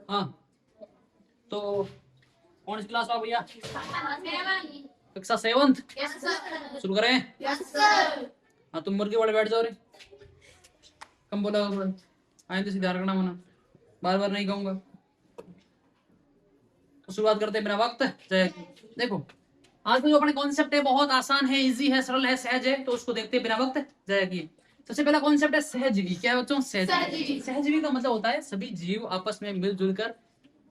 हाँ, तो कौन सी क्लास हो भैया? कक्षा 7th। शुरू करें? हाँ, तुम मुर्गी वाले बैठ जाओ रे। कम बोला आए तो सीधा रखना मना, बार बार नहीं कहूंगा। तो शुरुआत करते हैं बिना वक्त। देखो, आज का जो अपने कॉन्सेप्ट है बहुत आसान है, इजी है, सरल है, सहज है, तो उसको देखते हैं बिना वक्त जाया किए। सबसे पहला कॉन्सेप्ट है सहजीवी। क्या है बच्चों? सहजीवी। सहजीवी का मतलब होता है सभी जीव आपस में मिलजुल कर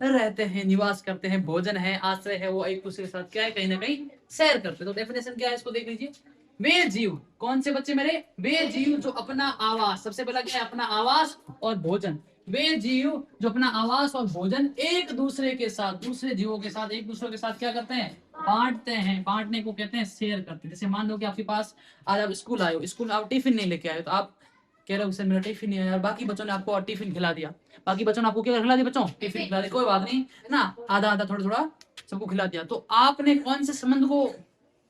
रहते हैं, निवास करते हैं, भोजन है, आश्रय है, वो एक दूसरे के साथ क्या है, कहीं ना कहीं शेयर करते हैं। तो डेफिनेशन क्या है इसको देख लीजिए। वे जीव, कौन से बच्चे मेरे? वे जीव जो अपना आवास, सबसे पहला क्या है? अपना आवास और भोजन। वे जीव जो अपना आवास और भोजन एक दूसरे के साथ, दूसरे जीवों के साथ, एक दूसरे के साथ क्या करते हैं? बांटते हैं। बांटने को कहते हैं शेयर करते हैं। जैसे मान लो कि आपके पास आज आप स्कूल आए हो, स्कूल आप टिफिन नहीं लेके आए, तो आप कह रहे हो सर मेरा टिफिन नहीं आया, बाकी बच्चों ने आपको टिफिन खिला दिया। बाकी बच्चों ने आपको क्या खिला दिया बच्चों? टिफिन खिला दिया। कोई बात नहीं है ना, आधा आधा थोड़ा थोड़ा सबको खिला दिया। तो आपने कौन से संबंध को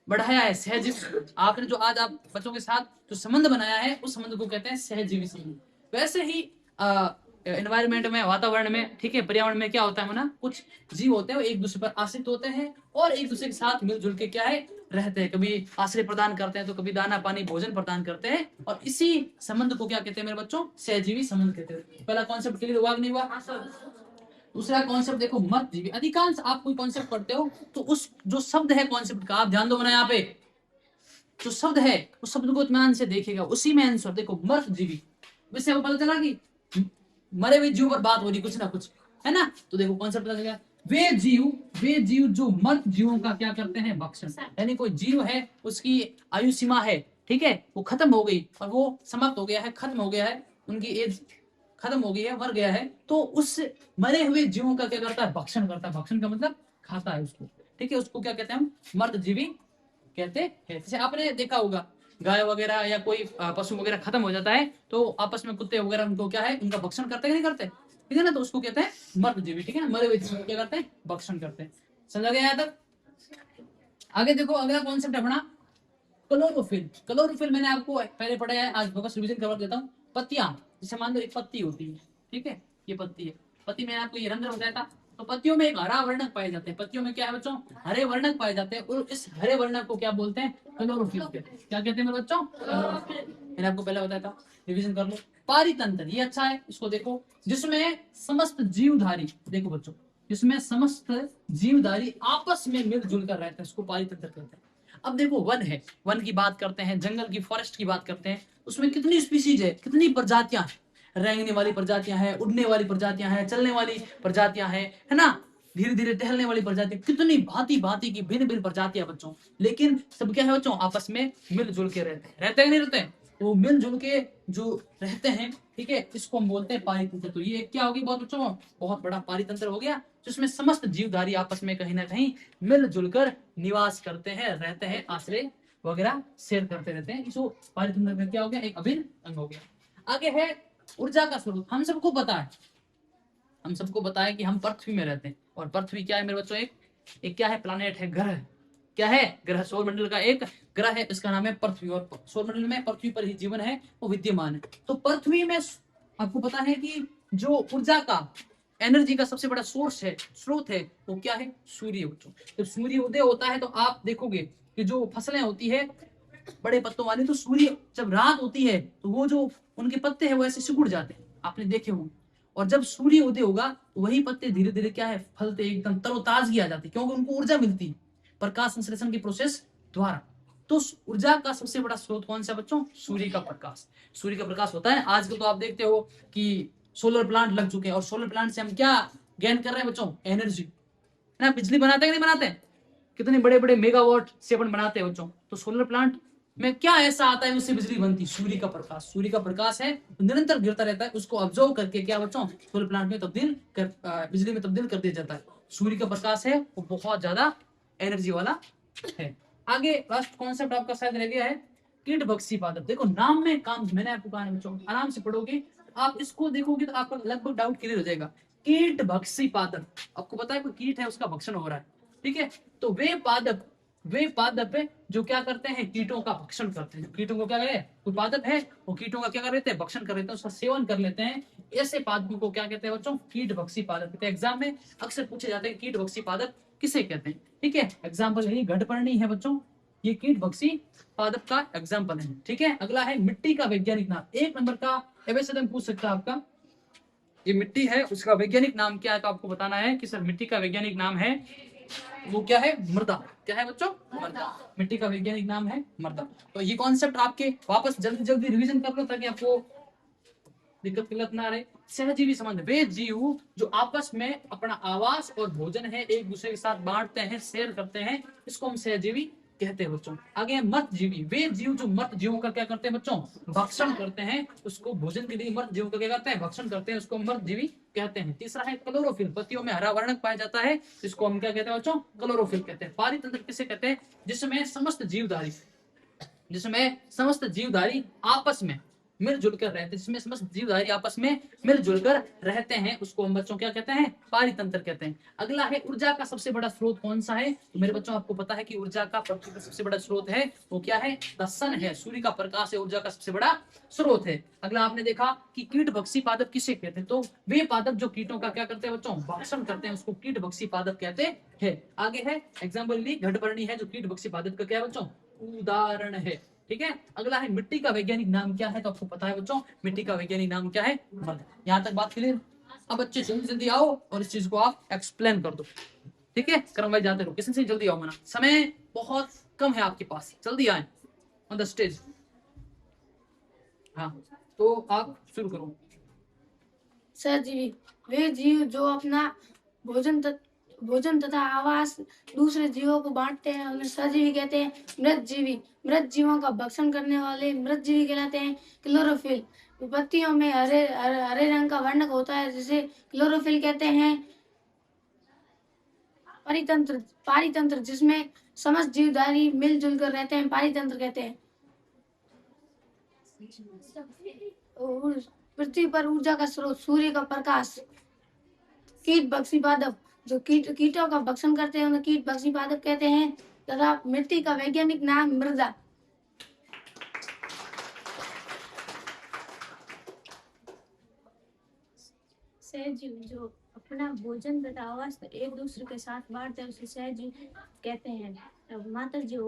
बढ़ाया है? सहजीवी। आपने जो आज आप बच्चों के साथ जो संबंध बनाया है उस संबंध को कहते हैं सहजीवी संबंध। वैसे ही एनवायरमेंट में, वातावरण में, ठीक है, पर्यावरण में क्या होता है ना, कुछ जीव होते हैं वो एक दूसरे पर आश्रित होते हैं और एक दूसरे के साथ मिलजुल के क्या है, रहते हैं। कभी आश्रय प्रदान करते हैं तो कभी दाना पानी भोजन प्रदान करते हैं, और इसी संबंध को क्या कहते हैं मेरे बच्चों? सहजीवी संबंध कहते हैं। पहला कॉन्सेप्ट क्लियर हुआ नहीं हुआ? दूसरा कॉन्सेप्ट देखो, मर्दजीवी। अधिकांश आप कोई कॉन्सेप्ट पढ़ते हो तो उस जो शब्द है कॉन्सेप्ट का, आप ध्यान दो ना यहाँ पे, जो शब्द है उस शब्द को इत्मीनान से देखेगा, उसी में आंसर। देखो मर्दजीवी, वैसे वो पता चला कि मरे हुए जीव पर बात हो रही कुछ ना कुछ, है ना। तो देखो कॉन्सेप्ट पता चला, वे जीव जो मर्द जीवों का क्या करते हैं? भक्षण। यानी कोई जीव है, उसकी आयु सीमा है, ठीक है, वो खत्म हो गई और वो समाप्त हो गया है, खत्म हो गया है, उनकी एज खत्म हो गई है, मर गया है, तो उस मरे हुए जीवों का क्या करता है? भक्षण करता है। भक्षण का मतलब खाता है उसको, ठीक है। उसको क्या कहते हैं हम? मर्दजीवी कहते हैं। जैसे आपने देखा होगा गाय वगैरह या कोई पशु वगैरह खत्म हो जाता है तो आपस में कुत्ते वगैरह उनको क्या है, उनका भक्षण करते हैं कि नहीं करते? ठीक है ना, तो उसको कहते हैं मर्दजीवी, ठीक है ना। मरे हुए जीव क्या करते हैं? भक्षण करते हैं। समझा गया यहाँ तक? आगे देखो, अगला कॉन्सेप्ट है अपना क्लोरोफिल। क्लोरोफिल मैंने आपको पहले पढ़ाया है, आज फोकस रिवीजन करवा देता हूँ। पत्तियां, जैसे मान लो एक पत्ती होती है, ठीक है, ये पत्ती है। पत्ती में आपको ये रंग बताया था। तो पत्तियों में एक हरा वर्णक पाए जाते हैं। पत्तियों में क्या है बच्चों? हरे वर्णक पाए जाते हैं, और इस हरे वर्णक को क्या बोलते हैं? क्लोरोफिल। क्या कहते हैं मेरे बच्चों? मैंने आपको पहले बताया था, रिवीजन कर लो। पारितंत्र, ये अच्छा है, इसको देखो। जिसमें समस्त जीवधारी, देखो बच्चों, जिसमें समस्त जीवधारी आपस में मिलजुल कर रहते हैं, उसको पारितंत्र कहते हैं। अब देखो वन है, वन की बात करते हैं, जंगल की, फॉरेस्ट की बात करते हैं, उसमें कितनी स्पीसीज है, कितनी प्रजातियां हैं। रेंगने वाली प्रजातियां हैं, उड़ने वाली प्रजातियां हैं, चलने वाली प्रजातियां हैं, है ना, धीरे धीरे टहलने वाली प्रजातियां, कितनी भांति भांति की भिन्न भिन्न प्रजातियां बच्चों। लेकिन सब क्या है बच्चों? आपस में मिलजुल के रहते हैं। रहते हैं नहीं रहते हैं? तो मिलजुल के जो रहते हैं, ठीक है, इसको हम बोलते हैं पारितंत्र। तो ये क्या होगी बहुत बच्चों? बहुत बड़ा पारितंत्र हो गया, जिसमें समस्त जीवधारी आपस में कहीं ना कहीं मिलजुल कर निवास करते हैं, रहते हैं, आश्रय वगैरह शेयर करते रहते हैं। इसको पारितंत्र में क्या हो गया? एक अभिन्न अंग हो गया। आगे है ऊर्जा का स्वरूप। हम सबको पता है, हम सबको पता है कि हम पृथ्वी में रहते हैं, और पृथ्वी क्या है मेरे बच्चों? एक क्या है? प्लानेट है, ग्रह। क्या है? ग्रह। सौर मंडल का एक ग्रह है, इसका नाम है पृथ्वी, और सौर मंडल में पृथ्वी पर ही जीवन है, वो विद्यमान है। तो पृथ्वी में आपको पता है कि जो ऊर्जा का, एनर्जी का सबसे बड़ा सोर्स है, स्रोत है, वो क्या है? सूर्य। बच्चों जब सूर्य उदय होता है तो आप देखोगे कि जो फसलें होती है बड़े पत्तों वाली, तो सूर्य जब रात होती है तो वो जो उनके पत्ते हैं वो ऐसे सिकुड़ जाते हैं, आपने देखे होंगे। और जब सूर्य उदय होगा तो वही पत्ते धीरे धीरे क्या है? फलते, एकदम तरोताजगी आ जाती है, क्योंकि उनको ऊर्जा मिलती है प्रकाश संश्लेषण की प्रोसेस द्वारा। तो ऊर्जा का सबसे बड़ा स्रोत कौन सा बच्चों? सूर्य का प्रकाश। सूर्य का प्रकाश होता है। आजकल तो आप देखते हो कि सोलर प्लांट लग चुके हैं, और सोलर प्लांट से हम क्या गेन कर रहे हैं बच्चों? एनर्जी, है ना। बिजली बनाते हैं कि नहीं बनाते हैं? कितने बड़े बड़े मेगावाट से अपन बनाते हैं बच्चों। तो सोलर प्लांट में क्या ऐसा आता है उससे बिजली बनती? सूर्य का प्रकाश। सूर्य का प्रकाश है, निरंतर गिरता रहता है, उसको ऑब्जर्व करके क्या बच्चों? सोलर प्लांट में तब्दील कर, बिजली में तब्दील कर दिया जाता है। सूर्य का प्रकाश है वो बहुत ज्यादा एनर्जी वाला है। आगे लास्ट कॉन्सेप्ट आपका शायद रह गया है कीट भक्षी पादप। देखो नाम में काम, मैंने आपको कहा है बच्चों, आराम से पढ़ोगे, आप इसको देखोगे तो आपका लगभग डाउट क्लियर हो जाएगा। कीट भक्षी पादप, आपको पता है कोई कीट है उसका भक्षण हो रहा है, ठीक है। तो वे पादप वे पादप जो क्या करते हैं, कीटों का भक्षण करते हैं। कीटों को क्या कहते हैं, कोई पादप है वो कीटों का क्या कर लेते हैं, भक्षण कर लेते हैं, उसका सेवन कर लेते हैं। ऐसे पादपों को क्या कहते हैं बच्चों, कीट भक्षी पादप कहते हैं। एग्जाम में अक्सर पूछे जाते हैं कीट भक्षी पादप किसे कहते हैं। ठीक है, एग्जाम्पल है घटपर्णी है बच्चों, ये कीट भक्षी पादप का एग्जाम्पल है। ठीक है, अगला है मिट्टी का वैज्ञानिक नाम। 1 नंबर का एवं पूछ सकता है आपका, ये मिट्टी है उसका वैज्ञानिक नाम क्या है, तो आपको बताना है कि सर मिट्टी का वैज्ञानिक नाम है, वो क्या है, मृदा। क्या है बच्चों, मृदा। मिट्टी का वैज्ञानिक नाम है मृदा। तो ये कॉन्सेप्ट आपके वापस जल्दी जल्दी रिवीजन कर लो ताकि आपको दिक्कत किल्लत ना रहे। सहजीवी संबंध, वे जीव जो आपस में अपना आवास और भोजन है एक दूसरे के साथ बांटते हैं, शेयर करते हैं, इसको हम सहजीवी कहते हैं बच्चों। आगे है मर्त जीवी, वे जीव जो मर्त जीवों का क्या करते हैं बच्चों, भक्षण करते हैं, उसको भोजन के लिए मर्त जीवों का क्या करते हैं, भक्षण करते हैं, उसको मर्त जीवी कहते हैं। तीसरा है क्लोरोफिल, पत्तियों में हरा वर्णक पाया जाता है, इसको हम क्या कहते हैं बच्चों, क्लोरोफिल कहते हैं। पारितंत्र किसे कहते हैं, जिसमें समस्त जीवधारी, जिसमें समस्त जीवधारी आपस में मिलजुल कर रहते हैं, जिसमें समस्त जीवधारी आपस में मिलजुल कर रहते हैं, उसको हम बच्चों क्या कहते हैं, पारितंत्र कहते हैं। अगला है ऊर्जा का सबसे बड़ा स्रोत कौन सा है, तो मेरे बच्चों आपको पता है कि ऊर्जा का पृथ्वी का सबसे बड़ा स्रोत है वो क्या है, द सन है, सूर्य का प्रकाश है ऊर्जा का सबसे बड़ा स्रोत है। अगला आपने देखा कि कीट भक्षी पादप किसे कहते हैं, तो वे पादप जो कीटों का क्या करते हैं बच्चों, भक्षण करते हैं, उसको कीट भक्षी पादप कहते हैं। आगे है एग्जाम्पल ली घटपर्णी है जो कीट भक्षी पादप का क्या है बच्चों, उदाहरण है। ठीक है, अगला है मिट्टी का वैज्ञानिक नाम क्या है, तो आपको पता है बच्चों मिट्टी का वैज्ञानिक नाम क्या है, मृदा। यहाँ तक बात क्लियर। अब बच्चे जल्दी जल्दी आओ और इस चीज को आप एक्सप्लेन कर दो। ठीक है, क्रम वाइज जाते रहो, किसी से जल्दी आओ, मना समय बहुत कम है आपके पास, जल्दी आए ऑन द स्टेज। हाँ, तो आप शुरू करो। सहजीवी, वे जीव जो अपना भोजन तथा आवास दूसरे जीवों को बांटते हैं उन्हें सहजीवी कहते हैं। मृत जीवी, मृत जीवों का भक्षण करने वाले मृत जीवी कहलाते हैं। क्लोरोफिल, पत्तियों में हरे हरे हरे रंग का वर्णक होता है जिसे क्लोरोफिल कहते हैं। पारितंत्र, पारितंत्र जिसमें समस्त जीवधारी मिलजुल कर रहते हैं, पारितंत्र कहते हैं। पृथ्वी पर ऊर्जा का स्रोत, सूर्य का प्रकाश। कीट भक्षी पादप, जो कीटों का भक्षण करते हैं उन्हें कीट भक्षी पादप कहते हैं। तथा मिट्टी का वैज्ञानिक नाम मृदा। सहजीव जो अपना भोजन तथा आवास एक दूसरे के साथ बांटते हैं उसे सहजीव कहते हैं। मात्र जीव,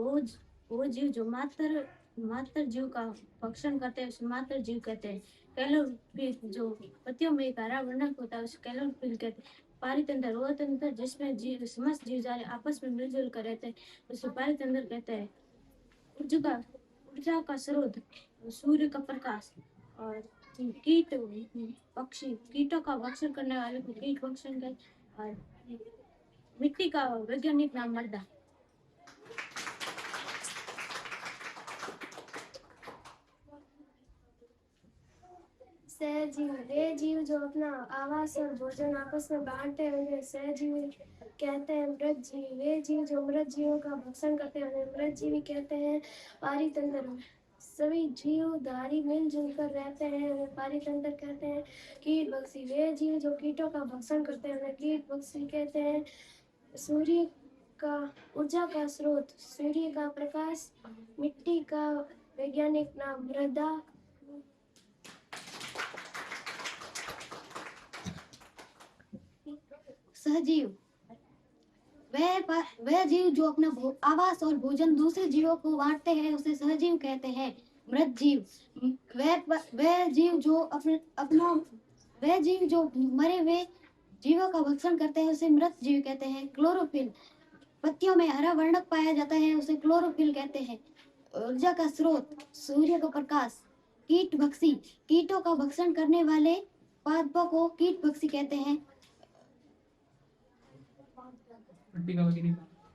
वो जीव जो मात्र जीव का भक्षण करते हैं उसे मात्र जीव कहते हैं। कैलोरफिल, जो पत्तियों में एक हरा वर्णक होता है उसे कैलोरफिल कहते हैं। पारितंत्र, वो तंत्र जिसमें जीव समस्त जीव जारे आपस में मिलजुल कर रहते हैं उसे पारितंत्र कहते हैं। ऊर्जा का स्रोत, सूर्य का प्रकाश। और कीट पक्षी, कीटों का भक्षण करने वाले को कीट भक्षण कहते हैं। और मिट्टी का वैज्ञानिक नाम मृदा। सहजीव, वे जीव जो अपना आवास और भोजन आपस में बांटते हैं उन्हें सहजीवी कहते हैं। मृत जीव, वे जीव जो मृत जीवों का भक्षण करते हैं उन्हें मृत जीवी कहते हैं। पारितंत्र, सभी जीवधारी मिलजुल कर रहते हैं उन्हें पारितंत्र कहते हैं। कीट भक्षी, वे जीव जो कीटों का भक्षण करते हैं उन्हें कीट भक्षी कहते हैं। सूर्य का ऊर्जा का स्रोत, सूर्य का प्रकाश। मिट्टी का वैज्ञानिक नाम मृदा। सहजीव, वह जीव जो अपना आवास और भोजन दूसरे जीवों को बांटते हैं उसे सहजीव कहते हैं। मृत जीव, वह जीव जो वह जीव जो मरे हुए जीवों का भक्षण करते हैं उसे मृत जीव कहते हैं। क्लोरोफिल, पत्तियों में हरा वर्णक पाया जाता है उसे क्लोरोफिल कहते हैं। ऊर्जा का स्रोत, सूर्य का प्रकाश। कीट भक्षी, कीटों का भक्षण करने वाले पादपों को कीट भक्षी कहते हैं।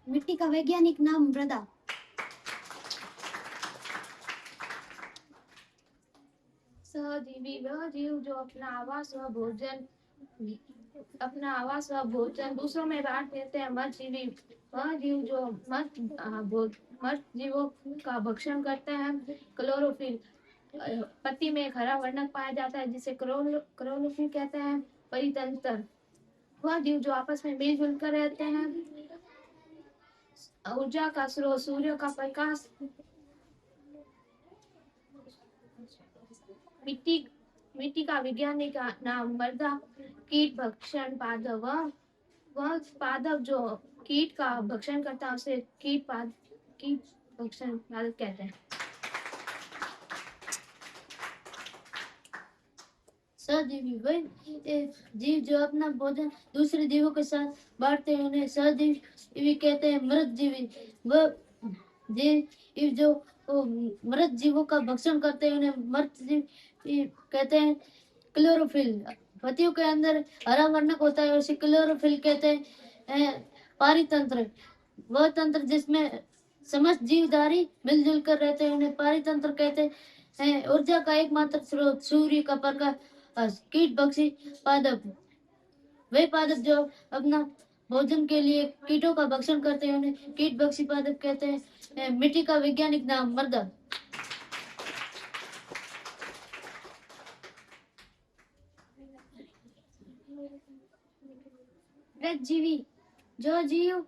मिट्टी का वैज्ञानिक नाम मृदा। सहजीवी, वह जीव जो अपना आवास व भोजन दूसरों में बांट देते हैं। मरजीवी, वह जीव जो मर जीवों का भक्षण करते हैं। क्लोरोफिल, पत्ती में एक हरा वर्णक पाया जाता है जिसे क्लोरोफिल कहते हैं। परितंत्र, वह जीव जो आपस में मिलजुल कर रहते हैं। ऊर्जा का स्रोत सूर्य का प्रकाश, मिट्टी मिट्टी का वैज्ञानिक नाम मृदा, कीट भक्षण पादप, वह पादप जो कीट का भक्षण करता है उसे कीट भक्षण पादप कहते हैं। सहजीवी वह जीव जो अपना भोजन दूसरे जीवों के साथ बांटते हैं उन्हें सहजीवी कहते हैं। मृत जीवी वह जीव जो मृत जीवों का भक्षण करते हैं उन्हें मृत जीव कहते हैं। क्लोरोफिल पत्तियों के अंदर हरा वर्णक होता है उसे क्लोरोफिल कहते हैं। पारितंत्र वह तंत्र जिसमें समस्त जीवधारी मिलजुल कर रहते हैं उन्हें पारितंत्र कहते हैं। ऊर्जा का एकमात्र स्रोत सूर्य का प्रकाश। कीट भक्षी पादप वे पादप जो अपना भोजन के लिए कीटों का भक्षण करते हैं उन्हें कीट भक्षी पादप कहते हैं। मिट्टी का वैज्ञानिक नाम मृदा। मृत जीवी जो जीव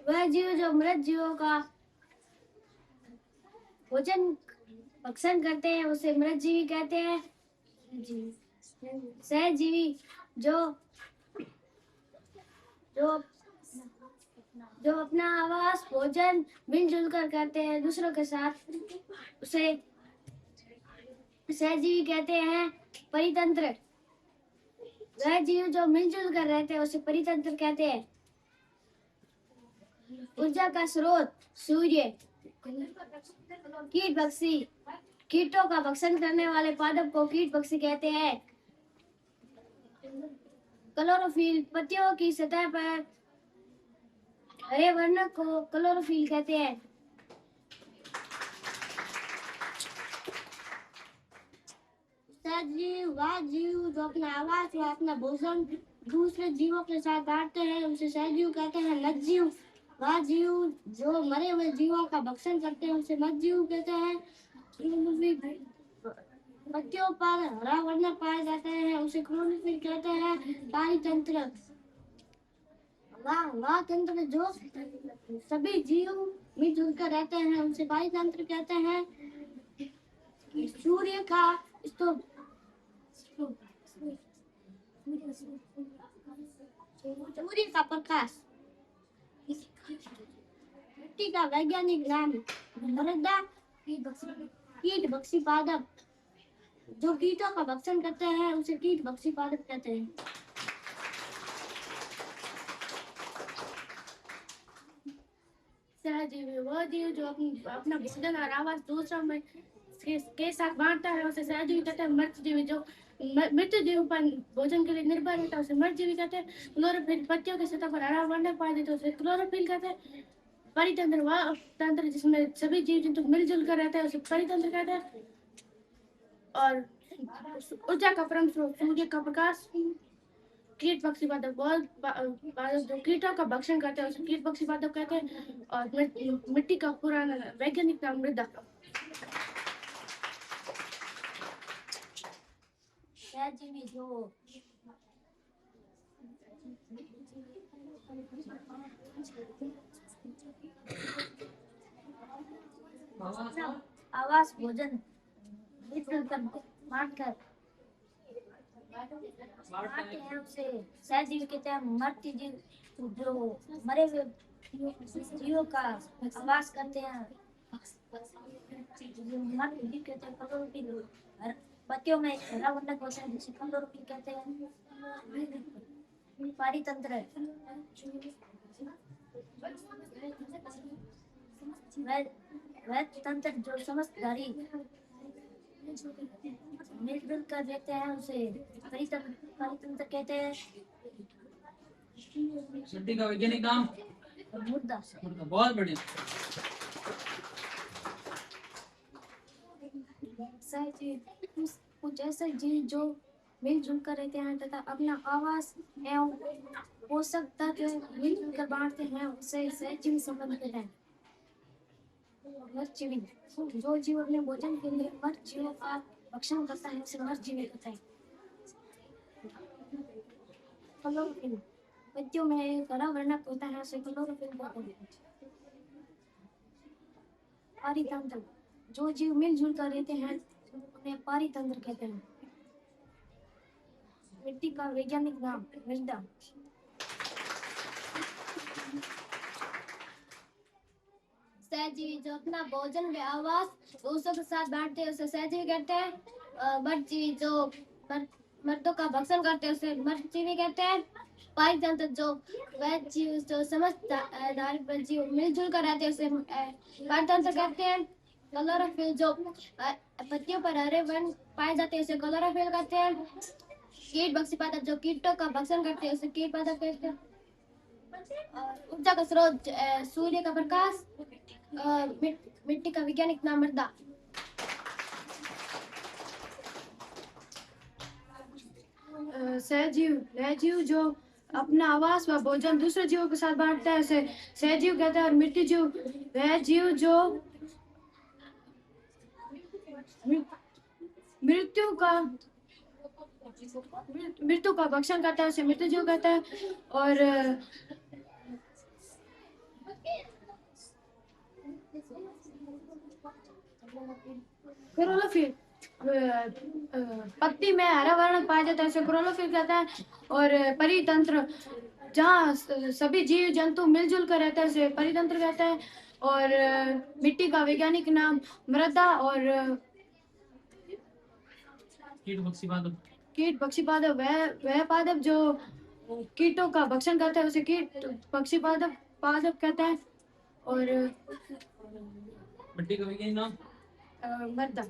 वह जीव जो मृत जीवों का भोजन भक्षण करते हैं उसे मृत जीवी कहते हैं। सहजीवी जो जो जो अपना आवास भोजन मिलजुल कर करते हैं दूसरों के साथ उसे सहजीवी कहते हैं। परितंत्र वह जीव जो मिलजुल कर रहते हैं उसे परितंत्र कहते हैं। ऊर्जा का स्रोत सूर्य। कीट भक्षी कीटों का भक्षण करने वाले पादप को कीट भक्षी कहते हैं। क्लोरोफिल पत्तियों की सतह पर हरे वर्णक को क्लोरोफिल कहते हैं। सजीव वह जीव जो अपना आवास व अपना भोजन दूसरे जीवों के साथ बांटते हैं उसे सहजीव कहते हैं। नरजीव वह जीव जो मरे हुए जीवों का भक्षण करते हैं उसे नरजीव कहते हैं। पत्तियों पर हरा वर्णक पाया जाता है उसे क्लोरोफिल कहते हैं। पारितंत्र वह तंत्र जो सभी जीव मिलजुल कर रहते हैं उसे पारितंत्र कहते हैं। सूर्य का सूर्य का प्रकाश। मिट्टी का वैज्ञानिक नाम मृदा। कीट भक्षी पादप जो कीटों का भक्षण करते हैं उसे कीट भक्षी पादप कहते हैं। सहजीवी वह जीव जो अपना भोजन और आवास दूसरों में के साथ बांटता है उसे सहजीवी कहते हैं। मृतजीवी जो मृत जीव पर भोजन के लिए निर्भर रहता है उसे मृतजीवी कहते हैं। क्लोरोफिल पत्तियों की सतह पर हरा वर्णक पाया जाता है उसे क्लोरोफिल कहते हैं। परितंत्र वह तंत्र जिसमें सभी जीव जंतु मिलजुल कर रहते हैं उसे परितंत्र कहते हैं। और ऊर्जा का परम स्रोत सूर्य का प्रकाश। कीट पक्षी पादप जो कीटों का भक्षण करते हैं उसे कीट पक्षी पादप कहते हैं। और मिट्टी का पुराना वैज्ञानिक नाम मृदा। सहजीवी जो आवास भोजन मिलजुल कर बांटकर बांटते हैं उसे सहजीवी कहते हैं। मृत जीव जो मरे हुए जीवों का आवास करते हैं मृत जीव कहते हैं। क्लोरोफिल पत्तियों में हरा वर्णक होता है जिसे क्लोरोफिल कहते हैं। पारितंत्र वह तंत्र जो समस्त धारी मिलजुल कर रहते हैं उसे परितंत्र कहते हैं। मिट्टी का वैज्ञानिक नाम मुर्दा। बहुत बढ़िया। कुछ ऐसे जीव जो मिलजुल कर रहते हैं तथा अपना आवास एवं पोषक तत्व मिलजुल कर बांटते हैं उसे सहजीवी संबंध है। मृतजीवी जो जीव अपने भोजन के लिए मृत जीवों का भक्षण करता है उसे मृतजीवी कहते हैं। क्लोरोफिल पत्तियों में एक हरा वर्णक होता है उसे क्लोरोफिल कहते हैं। पारितंत्र, जो जीव मिलजुल कर रहते हैं उन्हें पारितंत्र कहते हैं। मिट्टी का वैज्ञानिक नाम मृदा। सहजीवी, जो अपना भोजन व आवास दूसरों के साथ बांटते हैं उसे सहजीवी कहते हैं। मर्दजीवी, जो मर्दों का भक्षण करते हैं उसे मर्दजीवी कहते हैं। पारितंत्र, जो वह जीव जो समस्त धारी जीव मिलजुल कर रहते हैं उसे पारितंत्र कहते हैं। क्लोरोफिल, जो पत्तियों पर हरे वर्ण पाए जाते हैं उसे क्लोरोफिल कहते हैं। कीट भक्षी पादप, जो कीटों का भक्षण करते हैं उसे कीट पादप कहते हैं। ऊर्जा का स्रोत सूर्य का प्रकाश। मिट्टी का वैज्ञानिक नाम मृदा। सहजीव, वह जीव जो अपना आवास व भोजन दूसरे जीवों के साथ बांटता है उसे सहजीव कहते हैं। और मिट्टी जीव, वह जीव जो मृत्यु का भक्षण करता है उसे मृत्यु जीव कहता है। और क्लोरोफिल, पत्ती में हरा वर्ण पाया जाता है उसे क्लोरोफिल कहता है। और परितंत्र, जहाँ सभी जीव जंतु मिलजुल कर रहते हैं उसे परितंत्र कहता है। और मिट्टी का वैज्ञानिक नाम मृदा। और कीट पक्षी पादप, वह पादप जो कीटों का भक्षण करता है उसे कीट पक्षी पादप कहता है। और मिट्टी का वैज्ञानिक नाम मृदा।